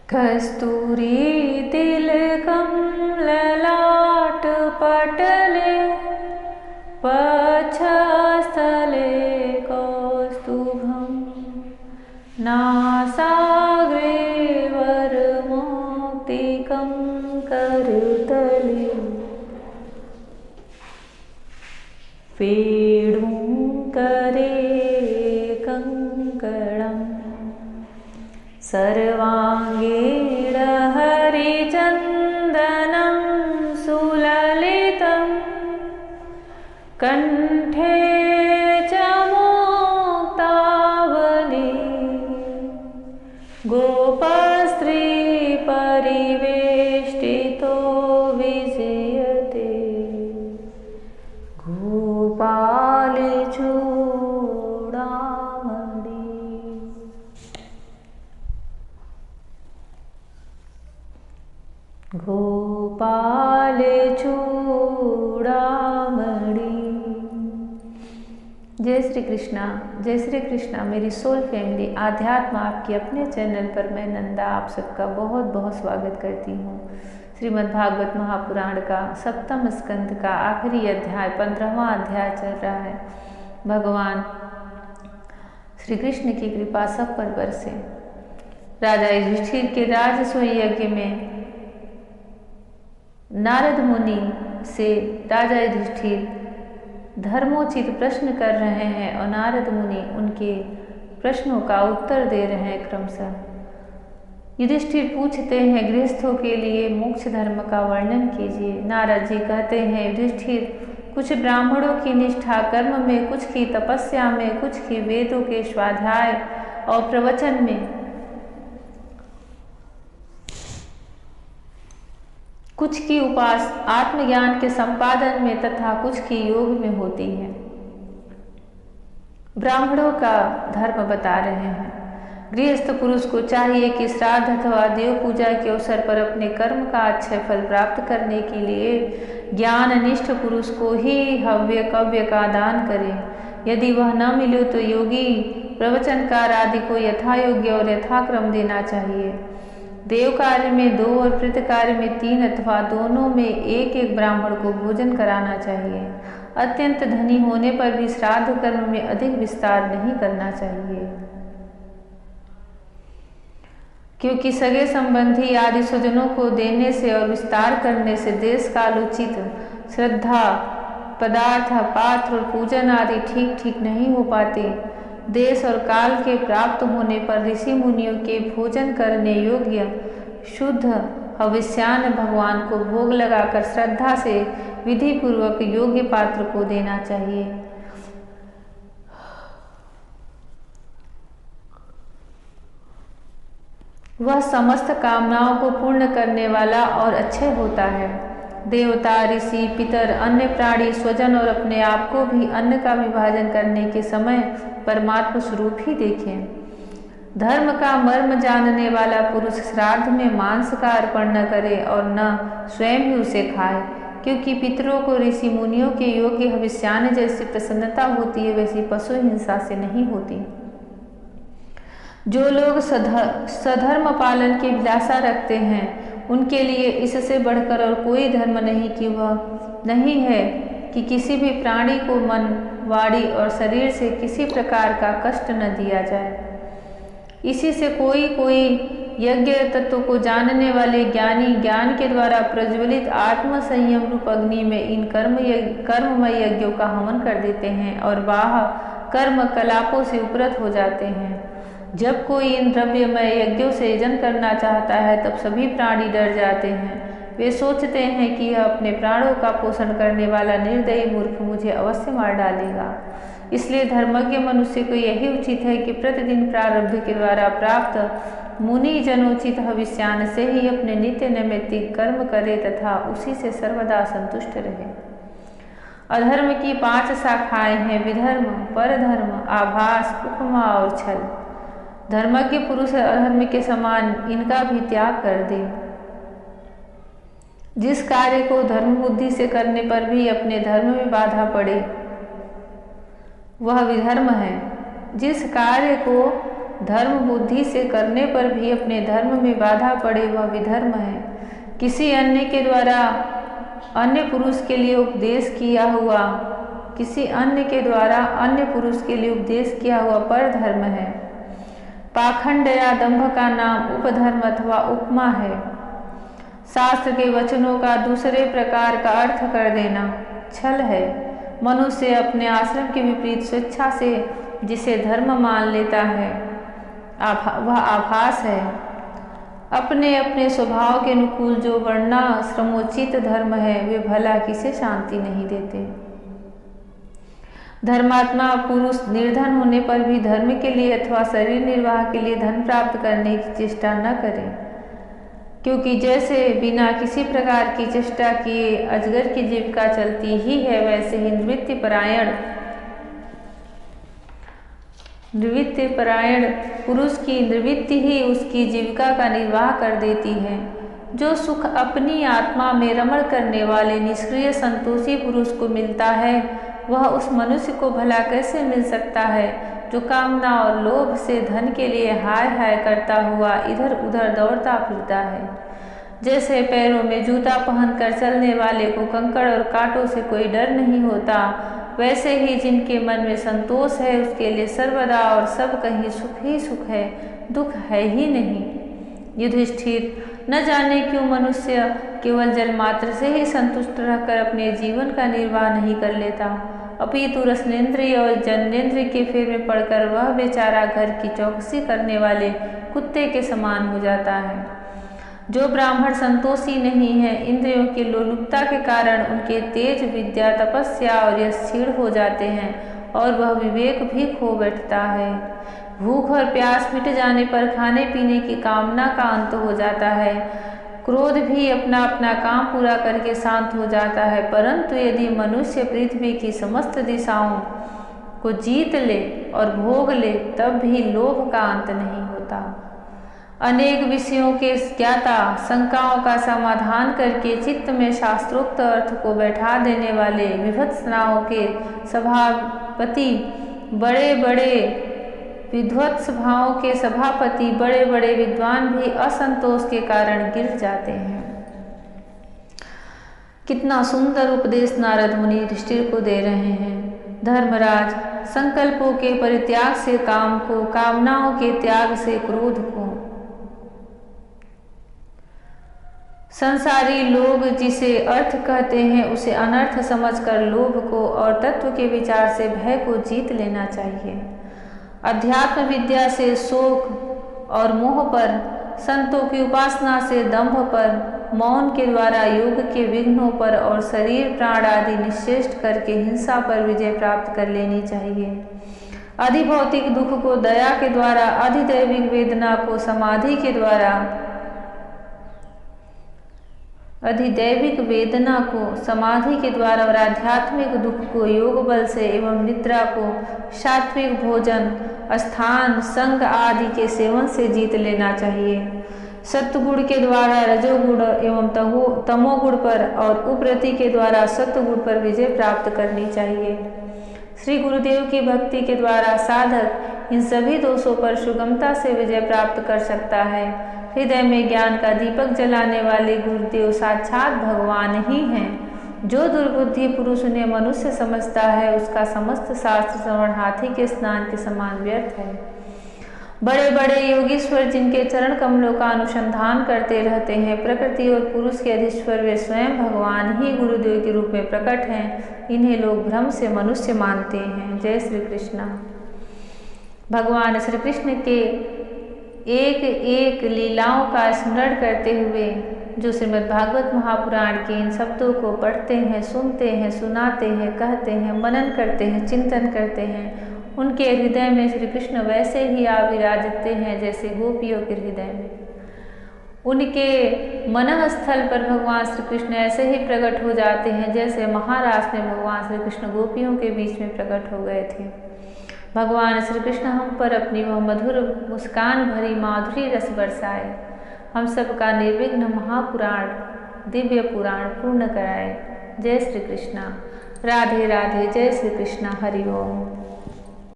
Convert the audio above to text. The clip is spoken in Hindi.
कस्तूरी तिलकं ललाट पटले वक्षस्थले कौस्तुभं नासाग्रे वरमौक्तिकं करतले वेणुकरे कंकणम् सर्वाङ्गेण हरिचन्दनं सुललितं कण्ठे च मुक्तावली गोपस्त्रीपरिवेष्टितो विजयते गोपालचूडामणि। गोपाल चूड़ामणि। जय श्री कृष्णा, जय श्री कृष्णा मेरी सोल फैमिली। आध्यात्म आपके अपने चैनल पर मैं नंदा आप सबका बहुत बहुत स्वागत करती हूँ। श्रीमद् भागवत महापुराण का सप्तम स्कंद का आखिरी अध्याय 15वां अध्याय चल रहा है। भगवान श्री कृष्ण की कृपा सब पर बरसे। राजा युधिष्ठिर के राजसूय यज्ञ में नारद मुनि से राजा युधिष्ठिर धर्मोचित प्रश्न कर रहे हैं और नारद मुनि उनके प्रश्नों का उत्तर दे रहे हैं क्रमशः। युधिष्ठिर पूछते हैं गृहस्थों के लिए मोक्ष धर्म का वर्णन कीजिए। नारद जी कहते हैं युधिष्ठिर, कुछ ब्राह्मणों की निष्ठा कर्म में, कुछ की तपस्या में, कुछ की वेदों के स्वाध्याय और प्रवचन में, कुछ की उपास आत्मज्ञान के संपादन में तथा कुछ की योग में होती है। ब्राह्मणों का धर्म बता रहे हैं। गृहस्थ पुरुष को चाहिए कि श्राद्ध अथवा देव पूजा के अवसर पर अपने कर्म का अक्षय फल प्राप्त करने के लिए ज्ञाननिष्ठ पुरुष को ही हव्य कव्य का दान करे। यदि वह न मिले तो योगी प्रवचनकार आदि को यथायोग्य और यथाक्रम देना चाहिए। देव कार्य में 2 और प्रेत कार्य में 3 अथवा दोनों में एक ब्राह्मण को भोजन कराना चाहिए। अत्यंत धनी होने पर भी श्राद्ध कर्म में अधिक विस्तार नहीं करना चाहिए, क्योंकि सगे संबंधी आदि स्वजनों को देने से और विस्तार करने से देश कालोचित श्रद्धा, पदार्थ, पात्र और पूजन आदि ठीक ठीक नहीं हो पाते। देश और काल के प्राप्त होने पर ऋषि मुनियों के भोजन करने योग्य शुद्ध हविष्यान्न भगवान को भोग लगाकर श्रद्धा से विधि पूर्वक योग्य पात्र को देना चाहिए। वह समस्त कामनाओं को पूर्ण करने वाला और अक्षय होता है। देवता, ऋषि, पितर, अन्य प्राणी, स्वजन और अपने आप को भी अन्न का विभाजन करने के समय परमात्मा स्वरूप ही देखें। धर्म का मर्म जानने वाला पुरुष श्राद्ध में मांस का अर्पण न करे और न स्वयं ही उसे खाए, क्योंकि पितरों को ऋषि मुनियों के योग्य हविष्यान्न जैसी प्रसन्नता होती है वैसी पशु हिंसा से नहीं होती। जो लोग सधर्म पालन की अभिलाषा रखते हैं उनके लिए इससे बढ़कर और कोई धर्म नहीं कि वह नहीं है कि किसी भी प्राणी को मन, वाणी और शरीर से किसी प्रकार का कष्ट न दिया जाए। इसी से कोई यज्ञ तत्व को जानने वाले ज्ञानी ज्ञान के द्वारा प्रज्वलित आत्म संयम रूप अग्नि में इन कर्ममय यज्ञों का हवन कर देते हैं और बाह्य कर्म कलापों से उपरत हो जाते हैं। जब कोई इन द्रव्यमय यज्ञों से यजन करना चाहता है तब सभी प्राणी डर जाते हैं। वे सोचते हैं कि यह अपने प्राणों का पोषण करने वाला निर्दयी मूर्ख मुझे अवश्य मार डालेगा। इसलिए धर्मज्ञ मनुष्य को यही उचित है कि प्रतिदिन प्रारब्ध के द्वारा प्राप्त मुनि जनोचित हविष्यान्न से ही अपने नित्य नैमित्तिक कर्म करे तथा उसी से सर्वदा संतुष्ट रहे। अधर्म की 5 शाखाएं हैं: विधर्म, परधर्म, आभास, उपमा और छल। धर्मज्ञ पुरुष अधर्म के समान इनका भी त्याग कर दे। जिस कार्य को धर्म बुद्धि से करने पर भी अपने धर्म में बाधा पड़े वह विधर्म है। जिस कार्य को धर्म बुद्धि से करने पर भी अपने धर्म में बाधा पड़े वह विधर्म है। किसी अन्य के द्वारा अन्य पुरुष के लिए उपदेश किया हुआ पर धर्म है। पाखंड या दंभ का नाम उपधर्म अथवा उपमा है। शास्त्र के वचनों का दूसरे प्रकार का अर्थ कर देना छल है। मनुष्य अपने आश्रम के विपरीत स्वेच्छा से जिसे धर्म मान लेता है वह आभास है। अपने अपने स्वभाव के अनुकूल जो वर्णाश्रमोचित धर्म है वे भला किसे शांति नहीं देते। धर्मात्मा पुरुष निर्धन होने पर भी धर्म के लिए अथवा शरीर निर्वाह के लिए धन प्राप्त करने की चेष्टा न करे, क्योंकि जैसे बिना किसी प्रकार की चेष्टा किए अजगर की जीविका चलती ही है, वैसे ही निवृत्ति परायण पुरुष की निवृत्ति ही उसकी जीविका का निर्वाह कर देती है। जो सुख अपनी आत्मा में रमण करने वाले निष्क्रिय संतोषी पुरुष को मिलता है वह उस मनुष्य को भला कैसे मिल सकता है जो कामना और लोभ से धन के लिए हाय हाय करता हुआ इधर उधर दौड़ता फिरता है। जैसे पैरों में जूता पहनकर चलने वाले को कंकड़ और कांटों से कोई डर नहीं होता, वैसे ही जिनके मन में संतोष है उसके लिए सर्वदा और सब कहीं सुख ही सुख है, दुख है ही नहीं। युधिष्ठिर, न जाने क्यों मनुष्य केवल जल मात्र से ही संतुष्ट रहकर अपने जीवन का निर्वाह नहीं कर लेता, अपितु रसनेन्द्रिय और जनेन्द्रिय के फेर में पड़कर वह बेचारा घर की चौकसी करने वाले कुत्ते के समान हो जाता है। जो ब्राह्मण संतोषी नहीं है, इंद्रियों की लोलुपता के कारण उनके तेज विद्या तपस्या और यश क्षीण हो जाते हैं और वह विवेक भी खो बैठता है। भूख और प्यास मिट जाने पर खाने पीने की कामना का अंत हो जाता है। क्रोध भी अपना अपना काम पूरा करके शांत हो जाता है, परंतु यदि मनुष्य पृथ्वी की समस्त दिशाओं को जीत ले और भोग ले तब भी लोभ का अंत नहीं होता। अनेक विषयों के ज्ञाता शंकाओं का समाधान करके चित्त में शास्त्रोक्त अर्थ को बैठा देने वाले विभत्सनाओं के सभापति बड़े बड़े विध्वत्स भावों के सभापति बड़े बड़े विद्वान भी असंतोष के कारण गिर जाते हैं। कितना सुंदर उपदेश नारद मुनि युधिष्ठिर को दे रहे हैं। धर्मराज, संकल्पों के परित्याग से काम को, कामनाओं के त्याग से क्रोध को। संसारी लोग जिसे अर्थ कहते हैं उसे अनर्थ समझकर लोभ को और तत्व के विचार से भय को जीत लेना चाहिए। अध्यात्म विद्या से शोक और मोह पर, संतों की उपासना से दंभ पर, मौन के द्वारा योग के विघ्नों पर और शरीर प्राण आदि निश्चेष्ट करके हिंसा पर विजय प्राप्त कर लेनी चाहिए। अधिभौतिक दुख को दया के द्वारा, अधिदैविक वेदना को समाधि के द्वारा, अधिदैविक वेदना को समाधि के द्वारा और आध्यात्मिक दुख को योग बल से एवं निद्रा को सात्विक भोजन, स्थान, संग आदि के सेवन से जीत लेना चाहिए। सत्वगुण के द्वारा रजोगुण एवं तमोगुण पर और उपरति के द्वारा सत्वगुण पर विजय प्राप्त करनी चाहिए। श्री गुरुदेव की भक्ति के द्वारा साधक इन सभी दोषों पर सुगमता से विजय प्राप्त कर सकता है। हृदय में ज्ञान का दीपक जलाने वाले गुरुदेव साक्षात भगवान ही हैं। जो दुर्बुद्धि पुरुष उन्हें मनुष्य समझता है उसका समस्त शास्त्र श्रवण हाथी के स्नान के समान व्यर्थ है। बड़े बड़े योगीश्वर जिनके चरण कमलों का अनुसंधान करते रहते हैं, प्रकृति और पुरुष के अधीश्वर वे स्वयं भगवान ही गुरुदेव के रूप में प्रकट हैं। इन्हें लोग भ्रम से मनुष्य मानते हैं। जय श्री कृष्ण। भगवान श्री कृष्ण के एक एक लीलाओं का स्मरण करते हुए जो श्रीमद् भागवत महापुराण के इन शब्दों को पढ़ते हैं, सुनते हैं, सुनाते हैं, कहते हैं, मनन करते हैं, चिंतन करते हैं, उनके हृदय में श्री कृष्ण वैसे ही आ विराजते हैं जैसे गोपियों के हृदय में। उनके मनः स्थल पर भगवान श्री कृष्ण ऐसे ही प्रकट हो जाते हैं जैसे महारास में भगवान श्री कृष्ण गोपियों के बीच में प्रकट हो गए थे। भगवान श्री कृष्ण हम पर अपनी वह मधुर मुस्कान भरी माधुरी रस बरसाए, हम सबका निर्विघ्न महापुराण दिव्य पुराण पूर्ण कराए। जय श्री कृष्णा। राधे राधे। जय श्री कृष्णा। हरि ओम।